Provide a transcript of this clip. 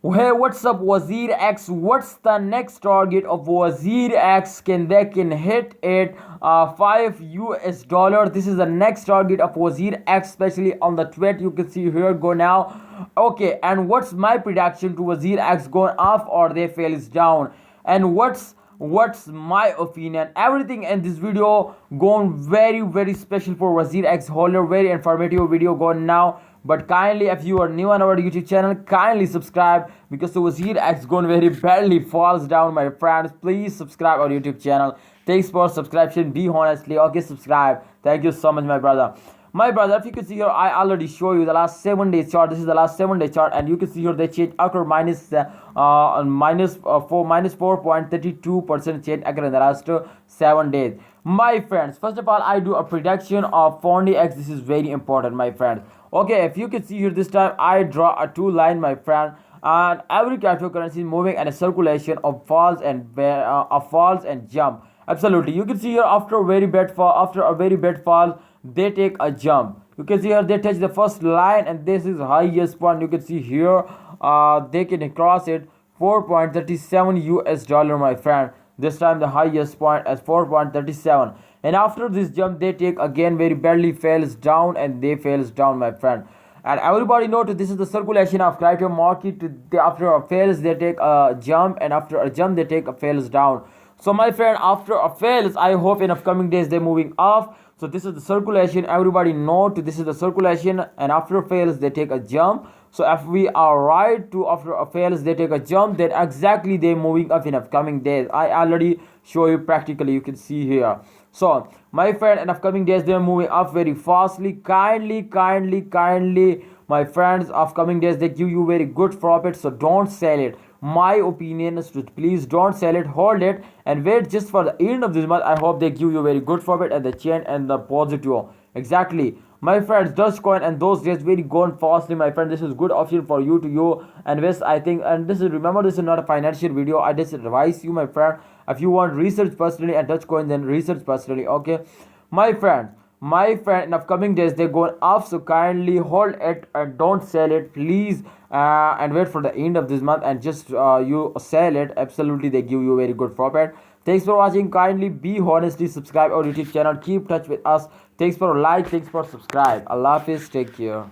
Hey, what's up, Wazirx? What's the next target of Wazirx? Can hit it 5 US dollar. This is the next target of Wazirx, especially on the tweet. You can see here go now. Okay, and what's my prediction to Wazirx going up or they fails down? And what's my opinion? Everything in this video going very special for Wazirx holder. Very informative video going now. But kindly, if you are new on our YouTube channel, kindly subscribe because the Wazirx going very badly falls down, my friends. Please subscribe our YouTube channel. Thanks for subscription. Be honestly, okay, subscribe. Thank you so much, my brother. My brother, if you can see here, I already show you the last 7 days chart. This is the last 7 day chart, and you can see here they change after minus 4.32% change occur in the last 7 days. My friends, first of all, I do a prediction of Fondi X. This is very important, my friends. Okay, if you can see here this time, I draw a two line, my friend, and every cryptocurrency is moving in a circulation of falls and jump. Absolutely, you can see here after a very bad fall, they take a jump. You can see here they touch the first line, and this is highest point. You can see here, they can cross it 4.37 US dollar, my friend. This time the highest point is 4.37, and after this jump they take again very badly fails down, and they fails down, my friend. And everybody know this is the circulation of crypto market. After a fails they take a jump, and after a jump they take a fails down. So my friend, after a fails, I hope in upcoming days they're moving up. So this is the circulation. Everybody know this is the circulation, and after fails they take a jump. So if we are right to after a fails they take a jump, then exactly they're moving up in upcoming days. I already show you practically. You can see here. So my friend, in upcoming days they're moving up very fastly. Kindly, my friends, upcoming days they give you very good profit. So don't sell it. My opinion is to please don't sell it, hold it, and wait just for the end of this month. I hope they give you very good profit at the chain and the positive. Exactly, my friends, Dogecoin and those days very gone fastly, my friend. This is good option for you to you invest, I think. And this is, remember, this is not a financial video. I just advise you, my friend, if you want research personally and Dogecoin, then research personally. Okay, my friend, in upcoming days they're going up. So kindly hold it and don't sell it, please. And wait for the end of this month and just you sell it. Absolutely, they give you very good profit. Thanks for watching. Kindly be honestly subscribe our YouTube channel. Keep touch with us. Thanks for like, thanks for subscribe. Allah Hafiz, take care.